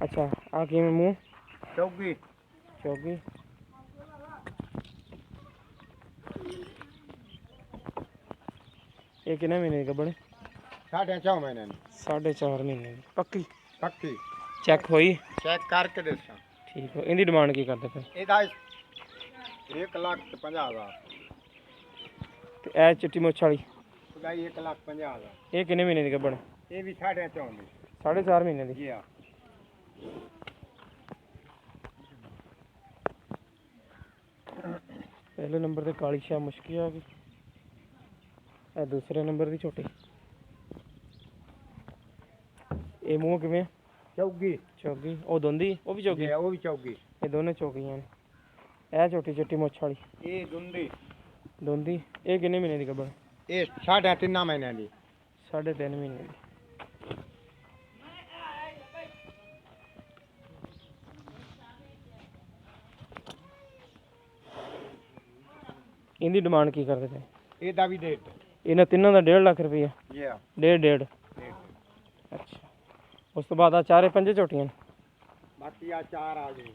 अच्छा आ कि मुँह चौकी चौकी ये कितने महीने का बड़े 4.5 महीने 4.5 महीने की पक्की पक्की चेक हुई चेक करके दसा ठीक है इनकी डिमांड की करते पे ਇਹਦਾ 1,50,000 ਤੇ ਇਹ ਚਿੱਟੀ ਮੁੱਛ ਵਾਲੀ ਉਹਦਾ 1,50,000 ਇਹ ਕਿੰਨੇ ਮਹੀਨੇ ਦੀ ਗੱਭਣ ਇਹ ਵੀ 4.5 ਦੀ 4.5 ਮਹੀਨੇ ਦੀ ਜੀ ਆ ਪਹਿਲੇ ਨੰਬਰ ਤੇ ਕਾਲੀ ਸ਼ਾਹ ਮੁਸ਼ਕੀ ਆ ਗਈ ਇਹ ਦੂਸਰੇ ਨੰਬਰ ਦੀ ਛੋਟੀ ਇਹ ਮੂੰਹ ਕਿਵੇਂ ਚੌਗੀ ਚੌਗੀ ਉਹ ਦੋਂਦੀ ਉਹ ਵੀ ਚੌਗੀ ਜੀ ਉਹ ਵੀ ਚੌਗੀ ਇਹ ਦੋਨੇ ਚੌਗੀਆਂ ਨੇ ਇਹ ਛੋਟੀ ਛੋਟੀ ਮੁੱਛ ਵਾਲੀ ਇਹ ਦੁੰਦੀ ਦੋਂਦੀ ਇਹ ਕਿੰਨੇ ਮਹੀਨੇ ਦੀ ਗੱਭਣ ਇਹ 3.5 ਮਹੀਨਿਆਂ ਦੀ 3.5 ਮਹੀਨੇ ਦੀ ਇਹਦੀ ਡਿਮਾਂਡ ਕੀ ਕਰਦੇ ਪਏ ਇਹਦਾ ਵੀ ਡੇਟ ਇਹਨਾਂ ਤਿੰਨਾਂ ਦਾ 1.5 ਲੱਖ ਰੁਪਈਆ ਜੀ ਆ ਡੇਢ ਅੱਛਾ ਉਸ ਤੋਂ ਬਾਅਦ ਆ ਚਾਰੇ ਪੰਜੇ ਝੋਟੀਆਂ ਨੇ ਬਾਕੀ ਆ 4 ਆ ਗਏ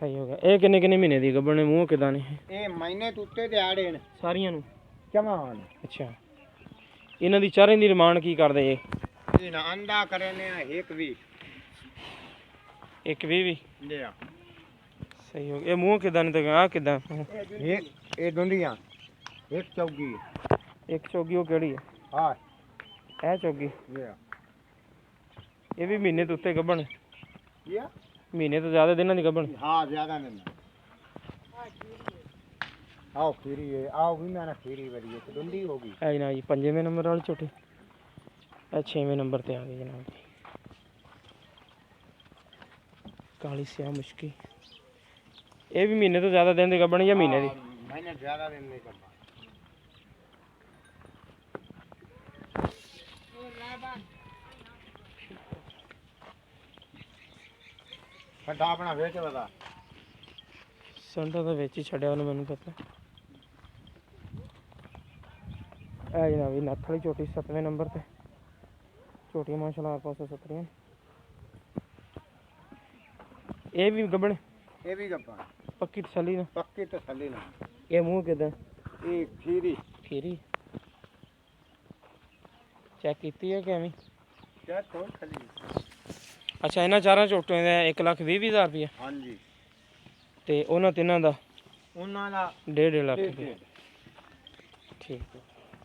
ਸਹੀ ਹੋ ਗਿਆ ਇਹ ਕਿੰਨੇ ਕਿੰਨੇ ਮਹੀਨੇ ਦੀ ਗੱਭਣ ਨੇ ਮੂੰਹ ਕਿਦਾਂ ਨੇ ਇਹ ਮਹੀਨੇ ਤੋਂ ਉੱਤੇ ਦਿਹਾੜੇ ਨੇ ਸਾਰੀਆਂ ਨੂੰ ਜਮਾਨ ਅੱਛਾ ਇਹਨਾਂ ਦੀ ਚਾਰੇ ਦੀ ਡਿਮਾਂਡ ਕੀ ਕਰਦੇ ਇਹ ਇਹ ਨਾ ਅੰਡਾ ਕਰੇ ਨੇ ਇੱਕ ਵੀ ਇੱਕ ਵੀ ਜੀ ਆ ਸਹੀ ਹੋ ਗਿਆ ਇਹ ਮੂੰਹ ਕਿਦਾਂ ਨੇ ਤੇ ਆ ਕਿਦਾਂ ਇਹ ਦੁੰਦੀਆਂ ਇੱਕ ਚੌਗੀ ਇੱਕ ਚੌਗੀ ਉਹ ਕਿਹੜੀ ਹੈ ਹਾਂ ਇਹ ਚੌਗੀ ਜੀ ਆ ਇਹ ਵੀ ਮਹੀਨੇ ਤੋਂ ਉੱਤੇ ਗੱਭਣ ਜੀ ਆ ਮਹੀਨੇ ਤੋਂ ਜ਼ਿਆਦਾ ਦਿਨਾਂ ਦੀ ਗੱਭਣ हाँ ज्यादा नहीं आओ खीरी है आओ भी मैंने खीरी भरी है तो डुंडी होगी ਹੈ ਜਨਾਬ ਜੀ 5ਵੇਂ ਨੰਬਰ ਵਾਲੀ ਝੋਟੀ ਇਹ 6ਵੇਂ ਨੰਬਰ ਤੇ ਆ ਗਈ ਜਨਾਬ ਜੀ ਕਾਲੀ ਸਿਆ ਮੁਸ਼ਕੀ ਇਹ ਵੀ ਮਹੀਨੇ ਤੋਂ ਜ਼ਿਆਦਾ ਦਿਨ ਦੀ ਗੱਭਣ ਜਾਂ ਮਹੀਨੇ ਦੀ मैंने ज्यादा दिन नहीं करना खड्डा अपना वेच बता ਸੰਡਾ ਤਾਂ ਵਿੱਚ ਹੀ ਛੱਡਿਆ ਉਹਨੇ ਮੈਨੂੰ ਪਤਾ ਇਹ ਜਨਾਬ ਜੀ ਨੱਥ ਵਾਲੀ ਝੋਟੀ 7ਵੇਂ ਨੰਬਰ ਤੇ ਝੋਟੀਆਂ ਮਾਸ਼ਾਅੱਲਾ ਆਪ ਪਾਸੇ ਸਤਰੀਆਂ ਇਹ ਵੀ ਗੱਭਣ ये भी गप्पा ਪੱਕੀ ਤਸੱਲੀ ਨਾ पक्की तसल्ली ना ਇਹ ਮੂੰਹ ਕਿਦਾਂ ये खीरी ਫੇਰੀ ਚੈੱਕ ਕੀਤੀ ਹੈ ਕਿ ਐਵੇਂ क्या तो खली ਅੱਛਾ ਇਹਨਾਂ ਚਾਰਾਂ ਝੋਟੀਆਂ ਦਾ 1,20,000 ਰੁਪਇਆ हाँ जी ਤੇ ਉਹਨਾਂ ਤਿੰਨਾਂ ਦਾ उन्होंने 1.5 ਲੱਖ ਰੁਪਇਆ ਠੀਕ ਹੈ